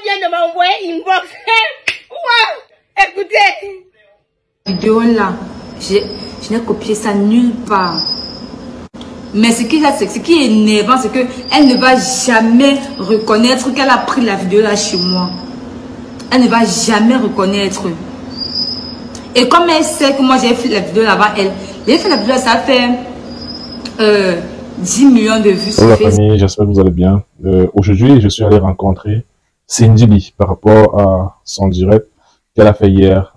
vient de m'envoyer inbox. Wow, écoutez. Vidéo là, je n'ai copié ça nulle part. Mais ce qui est énervant, c'est qu'elle ne va jamais reconnaître qu'elle a pris la vidéo là chez moi. Elle ne va jamais reconnaître. Et comme elle sait que moi j'ai fait la vidéo là-bas, j'ai fait la vidéo, ça fait 10 millions de vues sur Bonjour la Facebook. famille, j'espère que vous allez bien. Aujourd'hui, je suis allé rencontrer Cindy Lee par rapport à son direct qu'elle a fait hier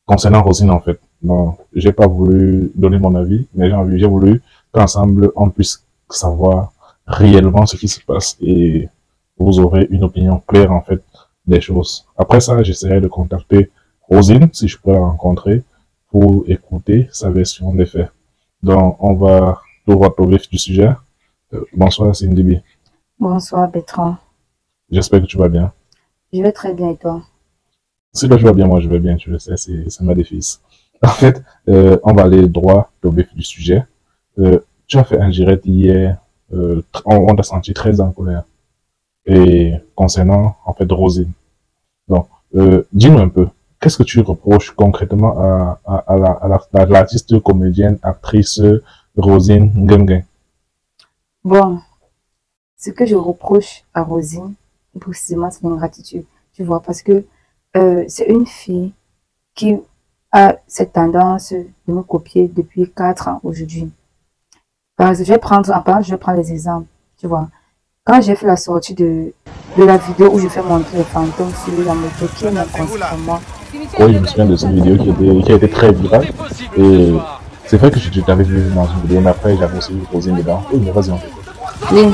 concernant Rosine en fait. Donc, j'ai pas voulu donner mon avis, mais j'ai voulu qu'ensemble on puisse savoir réellement ce qui se passe et vous aurez une opinion claire en fait des choses. Après ça, j'essaierai de contacter Rosine si je peux la rencontrer pour écouter sa version des faits. Donc, on va tout droit au vif du sujet. Bonsoir Cindy Lee. Bonsoir Bertrand. J'espère que tu vas bien. Je vais très bien et toi? Si toi tu vas bien, moi je vais bien, tu le sais, c'est ma défise. En fait, on va aller droit au vif du sujet. Tu as fait un direct hier, on t'a senti très en colère. Et concernant, en fait, Rosine. Donc, dis-nous un peu, qu'est-ce que tu reproches concrètement à l'artiste, comédienne, actrice Rosine Nguyen? Bon, ce que je reproche à Rosine, précisément, c'est l'ingratitude. Tu vois, parce que c'est une fille qui a cette tendance de me copier depuis 4 ans aujourd'hui. Parce que je vais prendre les exemples, tu vois. Quand j'ai fait la sortie de la vidéo où je fais montrer les fantômes sur la moto qui est mon conseil pour moi. Oui, je me souviens de cette vidéo qui a été très virale. Et c'est vrai que je t'avais vu dans une vidéo, mais après j'avais aussi posé dedans. Oui, mais vas-y, on fait. Oui.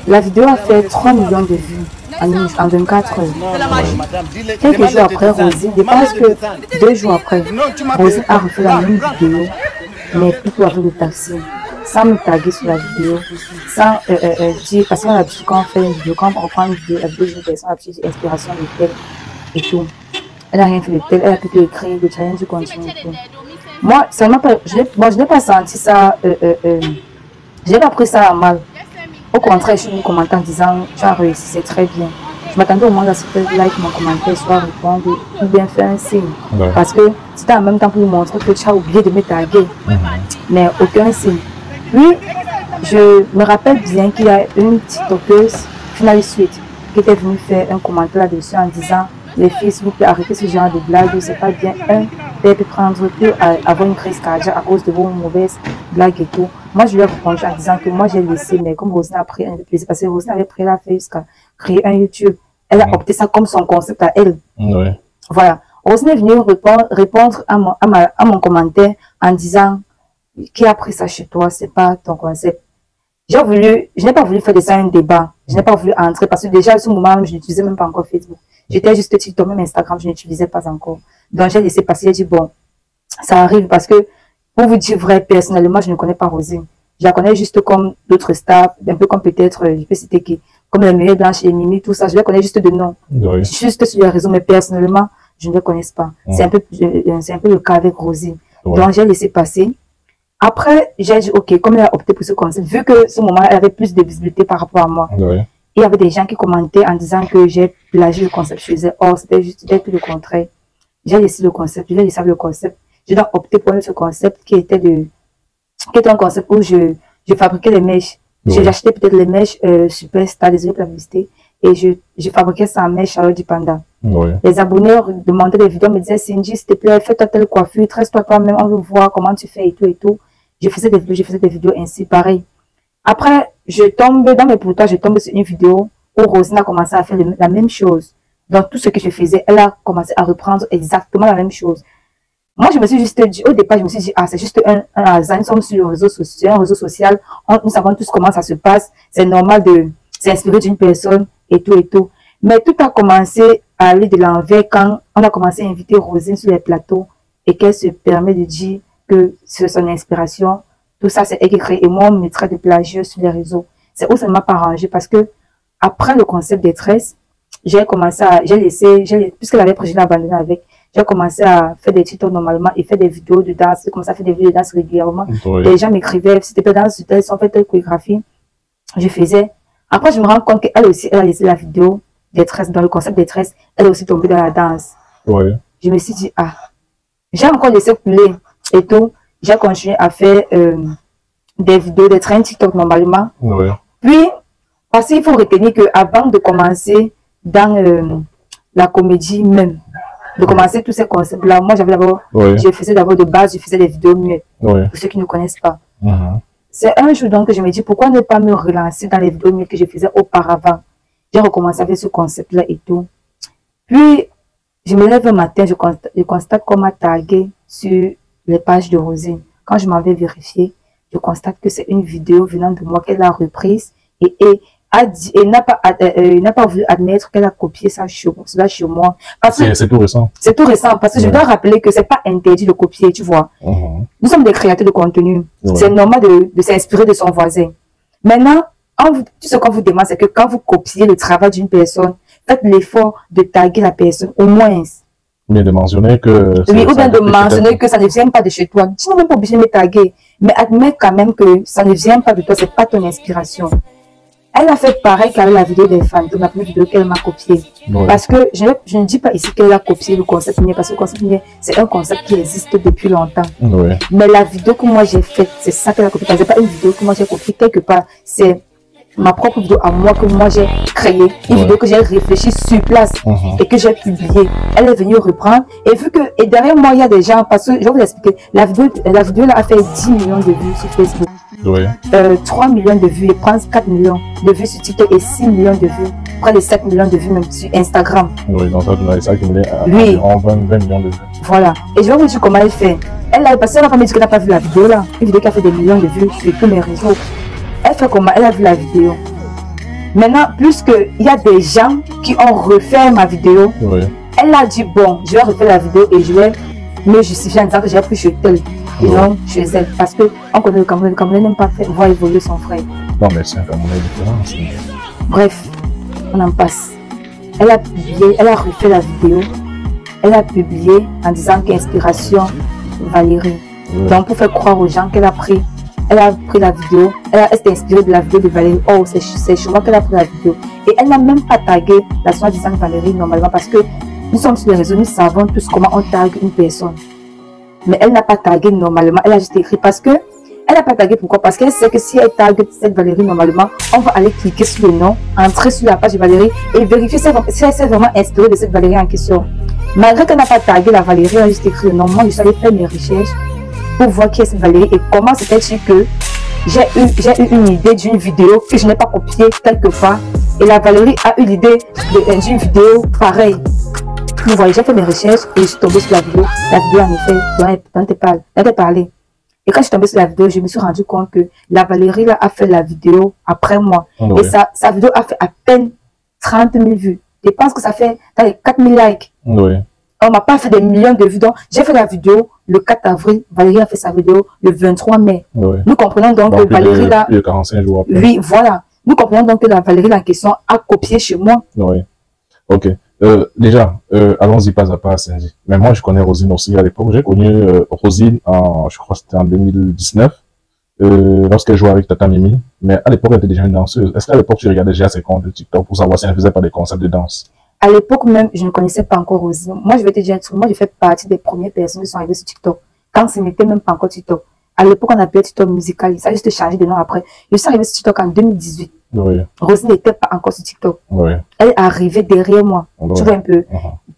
La vidéo a fait 3 millions de vues en 24 heures. Quelques jours après, Rosine, je pense que 2 jours après, Rosine a refait la même vidéo, mais plutôt avec le taxi, sans me taguer sur la vidéo, sans dire, parce qu'on a l'habitude quand on fait une vidéo, quand on prend une vidéo, la vidéo d'une personne, on a l'habitude d'inspiration de tel et tout. Elle n'a rien fait de tel, elle a plutôt écrit le challenge du contenu et tout. Moi, je n'ai pas senti ça, je n'ai pas pris ça à mal. Au contraire, je suis venu commenter en disant, tu as réussi, c'est très bien. Je m'attendais au moins à ce que like mon commentaire, soit répondre ou bien faire un signe. Ouais. Parce que c'était en même temps pour lui montrer que tu as oublié de me taguer. Mais aucun signe. Puis, je me rappelle bien qu'il y a une TikTokeuse, Finale Suite, qui était venue faire un commentaire là-dessus en disant, les filles, s'il vous plaît, arrêtez ce genre de blagues, c'est pas bien. Peut prendre que avoir une crise cardiaque à cause de vos mauvaises blagues et tout. Moi, je lui ai répondu en disant que moi, j'ai laissé, mais comme Rosine a pris un plaisir, parce que Rosine avait pris la fait jusqu'à créer un YouTube. Elle a opté ça comme son concept à elle. Ouais. Voilà. Rosine est venue répondre à mon commentaire en disant, qui a pris ça chez toi, c'est pas ton concept. Je n'ai pas voulu faire de ça un débat. Je n'ai pas voulu entrer parce que déjà, à ce moment, je n'utilisais même pas encore Facebook. J'étais juste TikTok, même Instagram, je n'utilisais pas encore. Donc, j'ai laissé passer, j'ai dit, bon, ça arrive parce que, pour vous dire vrai, personnellement, je ne connais pas Rosine. Je la connais juste comme d'autres stars, un peu comme peut-être, je peux citer qui, comme la Meilleure Blanche et Mimi, tout ça, je la connais juste de nom. Oui. Juste sur les réseaux, mais personnellement, je ne les connais pas. C'est un peu le cas avec Rosine. Donc, j'ai laissé passer. Après, j'ai dit, ok, comme elle a opté pour ce concept, vu que ce moment, elle avait plus de visibilité par rapport à moi. Il y avait des gens qui commentaient en disant que j'ai plagié le concept. Je disais, oh, c'était tout le contraire. J'ai laissé le concept, j'ai laissé le concept. J'ai donc opté pour ce concept qui était un concept où je fabriquais les mèches. J'achetais peut-être les mèches Superstar, désolé pour la publicité, et je fabriquais ça en mèche Charlotte du Panda. Les abonnés demandaient des vidéos, me disaient, Cindy, s'il te plaît, fais-toi telle coiffure, tresse-toi toi-même, on veut voir comment tu fais et tout et tout. Je faisais des vidéos ainsi, pareil. Après, je tombe dans mes pourtages, je tombe sur une vidéo où Rosine a commencé à faire la même chose. Donc, tout ce que je faisais, elle a commencé à reprendre exactement la même chose. Moi, je me suis juste dit, au départ, je me suis dit, ah, c'est juste un hasard, nous sommes sur un réseau social, nous savons tous comment ça se passe, c'est normal de s'inspirer d'une personne et tout et tout. Mais tout a commencé à aller de l'envers quand on a commencé à inviter Rosine sur les plateaux et qu'elle se permet de dire que c'est son inspiration. Tout ça, c'est elle qui crée. Et moi, on me traite de plagieux sur les réseaux. C'est où ça ne m'a pas arrangé parce que, après le concept des tresses, j'ai commencé à, puisqu'elle avait pris, je l'ai abandonné avec, j'ai commencé à faire des tutos normalement et faire des vidéos de danse. J'ai commencé à faire des vidéos de danse régulièrement. Les gens m'écrivaient, c'était pas danse, on fait telle chorégraphie. Je faisais Après, je me rends compte qu'elle aussi, elle a laissé la vidéo des tresses, dans le concept des tresses, elle est aussi tombée dans la danse. Oui. Je me suis dit, ah, j'ai encore laissé couler et tout. J'ai continué à faire des vidéos, des trains TikTok normalement. Oui. Puis, parce qu'il faut retenir qu'avant de commencer dans la comédie même, de commencer tous ces concepts-là, moi j'avais d'abord, je faisais d'abord de base, je faisais des vidéos muettes, pour ceux qui ne connaissent pas. C'est un jour donc que je me dis, pourquoi ne pas me relancer dans les vidéos muettes que je faisais auparavant. J'ai recommencé avec ce concept-là et tout. Puis, je me lève un matin, je constate qu'on m'a tagué sur les pages de Rosine. Quand je m'en vais vérifier, je constate que c'est une vidéo venant de moi qu'elle a reprise et n'a pas voulu admettre qu'elle a copié ça chez moi. C'est tout récent. C'est tout récent parce que je dois rappeler que c'est pas interdit de copier, tu vois. Nous sommes des créateurs de contenu. C'est normal de s'inspirer de son voisin. Maintenant, tout ce qu'on vous demande, c'est que quand vous copiez le travail d'une personne, faites l'effort de taguer la personne, au moins. Mais de mentionner que... Oui, ou bien de mentionner que ça ne vient pas de chez toi. Tu n'es même pas obligé de me taguer. Mais admets quand même que ça ne vient pas de toi, c'est pas ton inspiration. Elle a fait pareil qu'avec la vidéo des fans, de ma première vidéo qu'elle m'a copiée. Parce que je ne dis pas ici qu'elle a copié le concept mien, parce que le concept mien, c'est un concept qui existe depuis longtemps. Mais la vidéo que moi j'ai faite, c'est ça qu'elle a copié. Ce n'est pas une vidéo que moi j'ai copiée quelque part. C'est ma propre vidéo à moi que moi j'ai créée. Une vidéo que j'ai réfléchi sur place et que j'ai publiée. Elle est venue reprendre. Et vu que derrière moi, il y a des gens, parce que je vais vous expliquer, la vidéo là a fait 10 millions de vues sur Facebook. 3 millions de vues et prend 4 millions de vues sur TikTok et 6 millions de vues, près de 7 millions de vues même sur Instagram. Oui, donc ça a accumulé à environ 20 millions de vues. Voilà. Et je vais vous dire comment elle fait. Elle a passé, elle n'a pas me dit qu'elle n'a pas vu la vidéo là. Une vidéo qui a fait des millions de vues sur tous mes réseaux. Elle fait comment? Elle a vu la vidéo. Maintenant, plus qu'il y a des gens qui ont refait ma vidéo, elle a dit bon, je vais refaire la vidéo et je vais me justifier en disant que j'ai pris chez elle. Et non chez elle, parce qu'on connaît le Camerounais n'aime pas voir évoluer son frère. Non, mais c'est un Camerounais différent. Bref, on en passe. Elle a publié, elle a refait la vidéo. Elle a publié en disant qu'inspiration Valérie. Donc, pour faire croire aux gens qu'elle a pris la vidéo, elle s'est inspirée de la vidéo de Valérie. Oh, c'est chez moi qu'elle a pris la vidéo. Et elle n'a même pas tagué la soi-disant Valérie normalement, parce que nous sommes sur les réseaux, nous savons tous comment on tague une personne. Mais elle n'a pas tagué normalement, elle a juste écrit parce que elle n'a pas tagué. Pourquoi? Parce qu'elle sait que si elle tague cette Valérie normalement, on va aller cliquer sur le nom, entrer sur la page de Valérie et vérifier si elle s'est vraiment inspirée de cette Valérie en question. Malgré qu'elle n'a pas tagué la Valérie, elle a juste écrit le nom. Moi, je suis allée faire mes recherches pour voir qui est cette Valérie et comment c'est fait que j'ai eu une idée d'une vidéo que je n'ai pas copiée quelque part. Et la Valérie a eu l'idée d'une vidéo pareille. Vous voyez, j'ai fait mes recherches et je suis tombée sur la vidéo. La vidéo, en effet, dont elle parlé. Et quand je suis tombée sur la vidéo, je me suis rendu compte que la Valérie là, a fait la vidéo après moi. Et sa vidéo a fait à peine 30 000 vues. Je pense que ça fait dans les 4 000 likes. On m'a pas fait des millions de vues. Donc, j'ai fait la vidéo le 4 avril. Valérie a fait sa vidéo le 23 mai. Nous comprenons donc que Valérie là... 45 jours après. Oui, voilà. Nous comprenons donc que la Valérie en question a copié chez moi. Ok. Déjà, allons-y pas à pas, Cindy. Mais moi, je connais Rosine aussi à l'époque. J'ai connu Rosine je crois que c'était en 2019, lorsqu'elle jouait avec Tata Mimi. Mais à l'époque, elle était déjà une danseuse. Est-ce qu'à l'époque, tu regardais déjà ses comptes de TikTok pour savoir si elle faisait pas des concepts de danse? À l'époque même, je ne connaissais pas encore Rosine. Moi, je vais te dire un truc. Moi, je fais partie des premières personnes qui sont arrivées sur TikTok. Quand ce n'était même pas encore TikTok. À l'époque, on appelait TikTok musical. Ça a juste changé de nom après. Je suis arrivée sur TikTok en 2018. Rosine n'était pas encore sur TikTok. Elle est arrivée derrière moi. Tu vois un peu.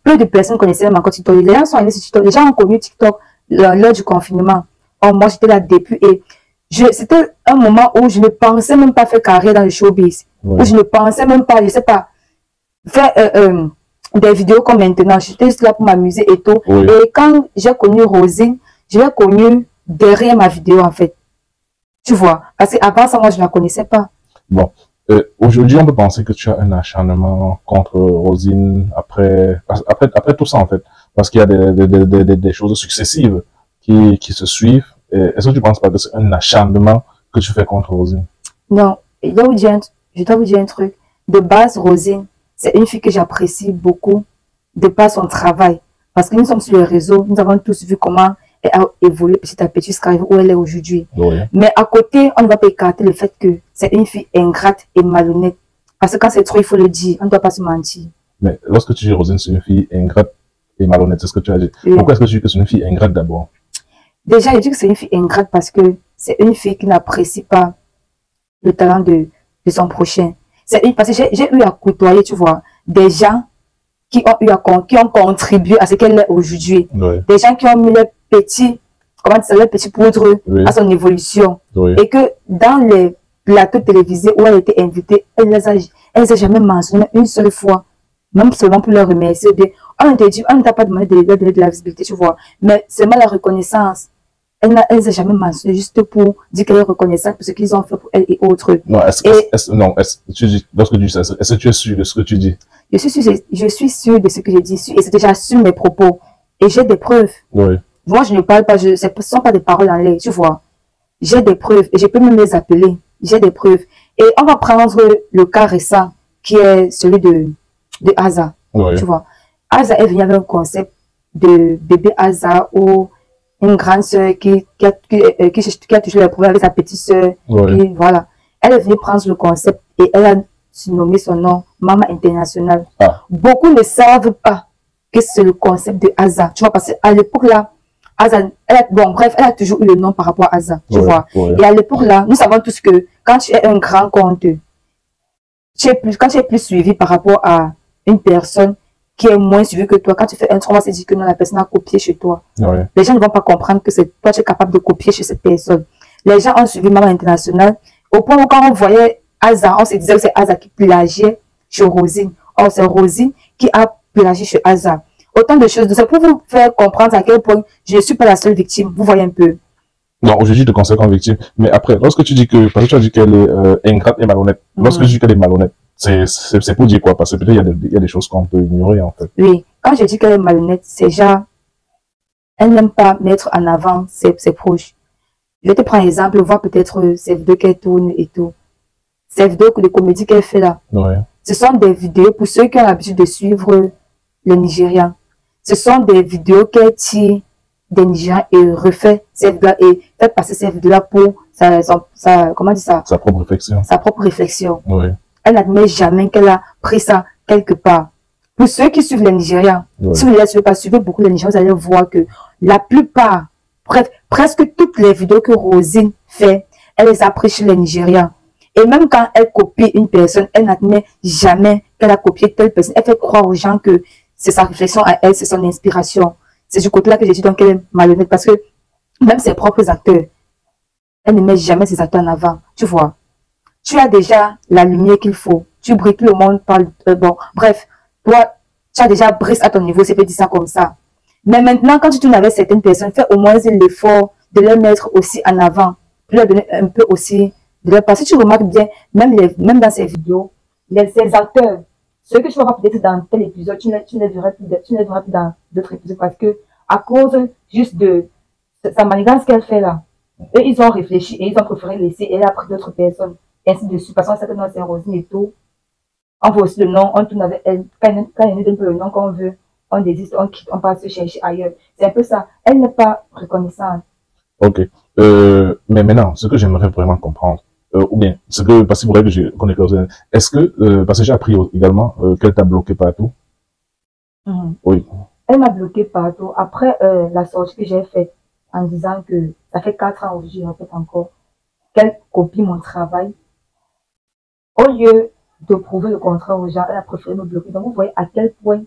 Peu de personnes connaissaient même encore TikTok. Les gens sont arrivés sur TikTok. Les gens ont connu TikTok lors du confinement. Oh, moi, j'étais là depuis et c'était un moment où je ne pensais même pas faire carrière dans le showbiz. Où je ne pensais même pas, je sais pas, faire des vidéos comme maintenant. J'étais juste là pour m'amuser et tout. Et quand j'ai connu Rosine, je l'ai connue derrière ma vidéo en fait. Tu vois. Parce qu'avant ça, moi, je ne la connaissais pas. Bon. Aujourd'hui, on peut penser que tu as un acharnement contre Rosine après tout ça, en fait. Parce qu'il y a des choses successives qui se suivent. Est-ce que tu ne penses pas que c'est un acharnement que tu fais contre Rosine? Non. Je dois vous dire un truc. De base, Rosine, c'est une fille que j'apprécie beaucoup de par son travail. Parce que nous sommes sur les réseaux, nous avons tous vu comment elle a évolué petit à petit jusqu'à où elle est aujourd'hui. Mais à côté, on ne va pas écarter le fait que c'est une fille ingrate et malhonnête. Parce que quand c'est trop, il faut le dire. On ne doit pas se mentir. Mais lorsque tu dis Rosine, c'est une fille ingrate et malhonnête, c'est ce que tu as dit. Oui. Pourquoi est-ce que tu dis que c'est une fille ingrate d'abord? Déjà, je dis que c'est une fille ingrate parce que c'est une fille qui n'apprécie pas le talent de son prochain. Parce que j'ai eu à côtoyer, tu vois, des gens qui ont contribué à ce qu'elle est aujourd'hui. Oui. Des gens qui ont mis leurs petits poudres Oui. à son évolution. Oui. Et que dans les plateaux télévisés où elle a été invitée, elle les a jamais mentionné une seule fois. Même seulement pour leur remercier. On ne t'a pas demandé de leur donner de la visibilité, tu vois. Mais seulement la reconnaissance. Elle ne les a jamais mentionné juste pour dire qu'elle est reconnaissante pour ce qu'ils ont fait pour elle et autres. Non, lorsque tu dis ça, est-ce que tu es sûr de ce que tu dis? Je suis sûre de ce que je dis et c'est déjà sur mes propos. Et j'ai des preuves. Oui. Moi, je ne parle pas, ce ne sont pas des paroles en l'air, tu vois. J'ai des preuves et je peux même les appeler. J'ai des preuves. Et on va prendre le cas récent qui est celui de Aza. Oui. Tu vois. Aza est venue avec un concept de bébé Aza où une grande soeur qui a toujours les problèmes avec sa petite soeur. Oui. Voilà. Elle est venue prendre le concept et elle a nommé son nom Maman International. Ah. Beaucoup ne savent pas que c'est le concept de Aza. Tu vois, parce qu'à l'époque là, Aza, elle a toujours eu le nom par rapport à Aza. Tu vois. Oui. Et à l'époque là, nous savons tous que quand tu es un grand compte, quand tu es plus suivi par rapport à une personne qui est moins suivie que toi, quand tu fais un trauma, c'est dit que non, la personne a copié chez toi. Oui. Les gens ne vont pas comprendre que c'est toi, tu es capable de copier chez cette personne. Les gens ont suivi Maman International au point où quand on voyait Aza, on se disait que c'est Aza qui plagiait chez Rosine. Or, c'est Rosine qui a plagié chez Aza. Autant de choses. C'est pour vous faire comprendre à quel point je ne suis pas la seule victime. Vous voyez un peu. Non, aujourd'hui, je te considère comme victime. Mais après, lorsque tu dis que, parce que tu as dit qu'elle est ingrate et malhonnête, lorsque je dis qu'elle est malhonnête, c'est pour dire quoi? Parce que peut-être il y a des choses qu'on peut ignorer, en fait. Oui, quand je dis qu'elle est malhonnête, c'est genre, elle n'aime pas mettre en avant ses proches. Je vais te prendre un exemple, voir peut-être ces vidéos qu'elle tourne et tout. Ces vidéos de comédie qu'elle fait là. Oui. Ce sont des vidéos pour ceux qui ont l'habitude de suivre les Nigérians. Ce sont des vidéos qu'elle tire des Nigérians et refait ces vidéos et fait passer ces vidéos-là pour comment dire ça? Sa propre réflexion. Sa propre réflexion. Oui. Elle n'admet jamais qu'elle a pris ça quelque part. Pour ceux qui suivent les Nigérians, Oui. si vous ne les suivez pas, suivez beaucoup les Nigérians, vous allez voir que la plupart, bref, presque toutes les vidéos que Rosine fait, elle les a prises chez les Nigérians. Et même quand elle copie une personne, elle n'admet jamais qu'elle a copié telle personne. Elle fait croire aux gens que c'est sa réflexion à elle, c'est son inspiration. C'est du côté-là que j'ai dit donc qu'elle est malhonnête parce que même ses propres acteurs, elle ne met jamais ses acteurs en avant. Tu vois, tu as déjà la lumière qu'il faut. Tu brilles, tout le monde parle. Bon, bref, toi, tu as déjà brisé à ton niveau, c'est peut dire ça comme ça. Mais maintenant, quand tu tournes avec certaines personnes, fais au moins l'effort de les mettre aussi en avant, de leur donner un peu aussi de leur passer. Tu remarques bien, même dans ces vidéos, ces acteurs, ceux que tu vas voir peut-être dans tel épisode, tu ne les verras plus dans d'autres épisodes parce que, à cause juste de sa manigance qu'elle fait là, eux, ils ont réfléchi et ils ont préféré laisser et elle a pris d'autres personnes, et ainsi de suite. Parce qu'on sait que non, c'est Rosine et tout. On voit aussi le nom, on tourne avec elle. Quand elle nous donne le nom qu'on veut, on désiste, on quitte, on passe chercher ailleurs. C'est un peu ça. Elle n'est pas reconnaissante. Ok. Mais maintenant, ce que j'aimerais vraiment comprendre, ou bien, parce qu'il faudrait que je connaisse Rosine, est-ce que, parce que j'ai appris également qu'elle t'a bloqué partout. Oui. Elle m'a bloqué partout. Après la sortie que j'ai faite en disant que ça fait 4 ans aujourd'hui, je répète encore, qu'elle copie mon travail. Au lieu de prouver le contraire aux gens, elle a préféré me bloquer. Donc vous voyez à quel point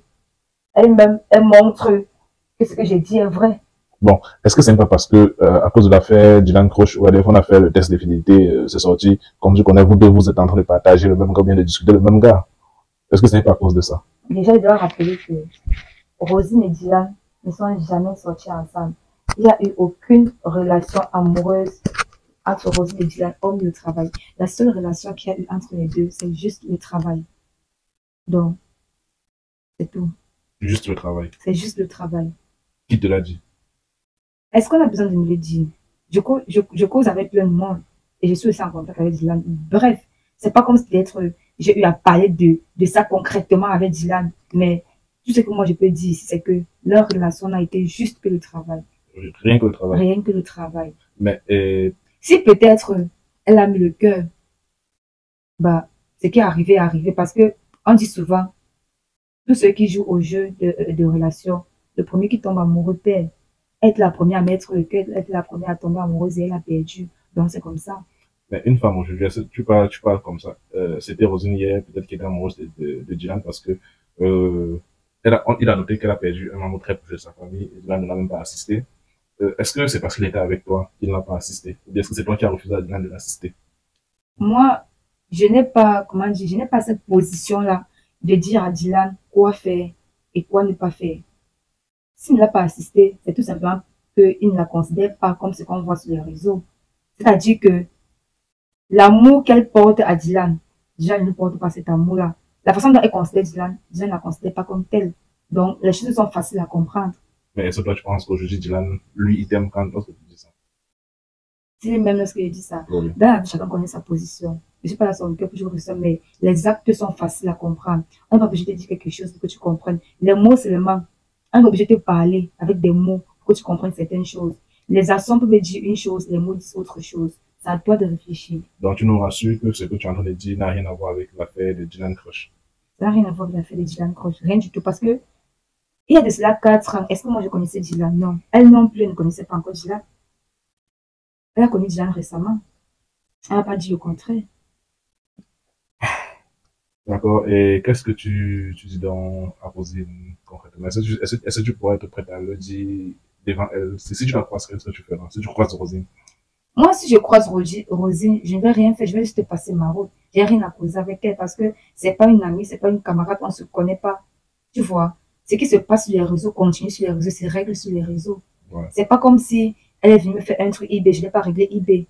elle montre que ce que j'ai dit est vrai. Bon, est-ce que c'est pas parce que, à cause de l'affaire Dylan Croche, on a fait le test de fidélité, c'est sorti, comme je connais, vous deux, vous êtes en train de partager le même gars, bien de discuter le même gars. Est-ce que ce n'est pas à cause de ça? Déjà, je dois rappeler que Rosine et Dylan ne sont jamais sortis ensemble. Il n'y a eu aucune relation amoureuse entre Rosine et Dylan, hormis le travail. La seule relation qu'il y a eu entre les deux, c'est juste le travail. Donc, c'est tout. Juste le travail. C'est juste le travail. Qui te l'a dit? Est-ce qu'on a besoin de me le dire? Je cause avec plein de monde et je suis aussi en contact avec Dylan. Bref, c'est pas comme si peut-être j'ai eu à parler de ça concrètement avec Dylan, mais tout ce que moi je peux dire ici, c'est que leur relation n'a été juste que le travail. Rien que le travail. Rien que le travail. Mais si peut-être elle a mis le cœur, bah Ce qui est arrivé parce que on dit souvent, tous ceux qui jouent au jeu de relation, le premier qui tombe amoureux perd. Être la première à mettre le cœur, être la première à tomber amoureuse et elle a perdu. Donc c'est comme ça. Mais une femme aujourd'hui, tu parles comme ça. C'était Rosine hier, peut-être qu'elle était amoureuse de Dylan parce que il a noté qu'elle a perdu un membre très proche de sa famille et Dylan ne l'a même pas assisté. Est-ce que c'est parce qu'il était avec toi qu'il n'a pas assisté? Ou bien est-ce que c'est toi qui as refusé à Dylan de l'assister? Moi, je n'ai pas, comment dire, je n'ai pas cette position-là de dire à Dylan quoi faire et quoi ne pas faire. S'il ne l'a pas assisté, c'est tout simplement qu'il ne la considère pas comme ce qu'on voit sur les réseaux. C'est-à-dire que l'amour qu'elle porte à Dylan, Dylan ne porte pas cet amour-là. La façon dont elle considère Dylan, Dylan ne la considère pas comme telle. Donc, les choses sont faciles à comprendre. Mais est-ce que toi, tu penses qu'aujourd'hui, Dylan, lui, il t'aime quand lorsque tu dis ça? C'est même lorsque je dis ça. Oui. Dans la vie, chacun connaît sa position. Je ne suis pas là sur le cœur pour jouer ça, mais les actes sont faciles à comprendre. On va obligé de te dire quelque chose pour que tu comprennes. Les mots seulement, on est obligé de te parler avec des mots pour que tu comprennes certaines choses. Les actions peuvent dire une chose, les mots disent autre chose. C'est à toi de réfléchir. Donc, tu nous rassures que ce que tu es en train de dire n'a rien à voir avec l'affaire de Dylan Crush. Ça n'a rien à voir avec l'affaire de Dylan Croche, rien du tout. Parce que, il y a de cela 4 ans, est-ce que moi je connaissais Dylan? Non. Elle non plus, elle ne connaissait pas encore Dylan. Elle a connu Dylan récemment. Elle n'a pas dit le contraire. D'accord. Et qu'est-ce que tu dis donc à Rosine concrètement? Est-ce que tu pourrais être prête à le dire devant elle? Si tu la croises, qu'est-ce que tu feras? Si tu croises Rosine. Moi, si je croise Rosine, je ne vais rien faire, je vais juste passer ma route. J'ai rien à causer avec elle parce que c'est pas une amie, c'est pas une camarade, on se connaît pas. Tu vois, ce qui se passe sur les réseaux continue sur les réseaux, c'est règle sur les réseaux. Ouais. C'est pas comme si elle est venue me faire un truc eBay, je n'ai pas réglé eBay.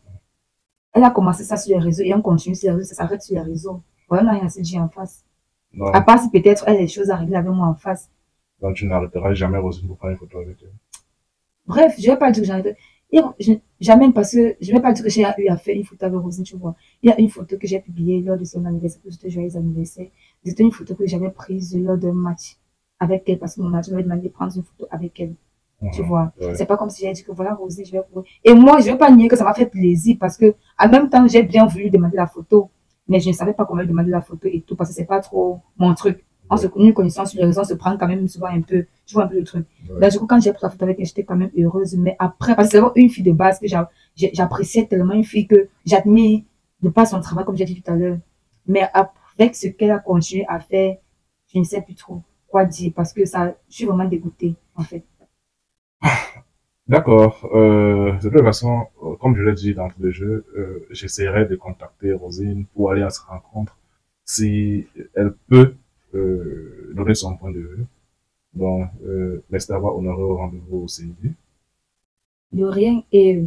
Elle a commencé ça sur les réseaux et on continue sur les réseaux, ça s'arrête sur les réseaux. Voilà, on n'a rien à se dire en face. Non. À part si peut-être elle a des choses à régler avec moi en face. Donc, tu n'arrêteras jamais Rosine pour prendre une photo avec elle. Bref, je vais pas dire que j'arrête. Jamais parce que je vais pas dire que j'ai eu à faire une photo avec Rosine, tu vois. Il y a une photo que j'ai publiée lors de son anniversaire, que c'était joyeux anniversaire. C'était une photo que j'avais prise lors d'un match avec elle parce que mon match m'avait demandé de prendre une photo avec elle. Tu vois. Ouais. C'est pas comme si j'ai dit que voilà, Rosine, je vais pour. Et moi, je vais pas nier que ça m'a fait plaisir parce que, en même temps, j'ai bien voulu demander la photo, mais je ne savais pas comment demander la photo et tout parce que c'est pas trop mon truc. On se connaît, connaissance sur les réseaux, on se prend quand même souvent un peu, tu vois un peu le truc. Ouais. Là, du coup, quand j'ai pris la photo avec elle, j'étais quand même heureuse. Mais après, parce que c'est vraiment une fille de base que j'appréciais tellement, une fille que j'admire de pas son travail, comme j'ai dit tout à l'heure. Mais avec ce qu'elle a continué à faire, je ne sais plus trop quoi dire parce que ça, je suis vraiment dégoûtée, en fait. D'accord. De toute façon, comme je l'ai dit d'entrée de jeu, j'essaierai de contacter Rosine pour aller à sa rencontre si elle peut donner son point de vue. Donc, merci d'avoir honoré au rendez-vous au CID. De rien. Et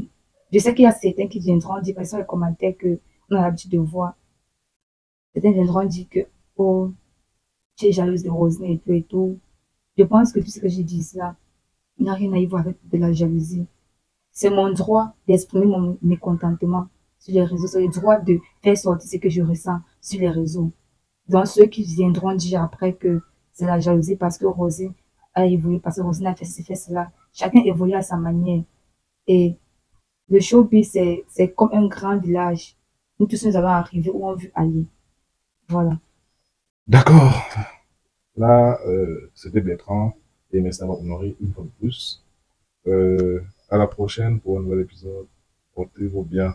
je sais qu'il y a certains qui viendront dire, par exemple, les commentaires que on a l'habitude de voir. Certains viendront dire que, oh, tu es jalouse de Rosine et tout et tout. Je pense que tout ce que j'ai dit là n'a rien à y voir avec de la jalousie. C'est mon droit d'exprimer mon mécontentement sur les réseaux. C'est le droit de faire sortir ce que je ressens sur les réseaux. Donc, ceux qui viendront dire après que c'est la jalousie parce que Rosine a évolué, parce que Rosine a fait ceci, fait cela. Chacun évolue à sa manière. Et le showbiz, c'est comme un grand village. Nous tous, nous allons arriver où on veut aller. Voilà. D'accord. Là, c'était Bertrand et merci d'avoir honoré une fois de plus. À la prochaine pour un nouvel épisode. Portez-vous bien.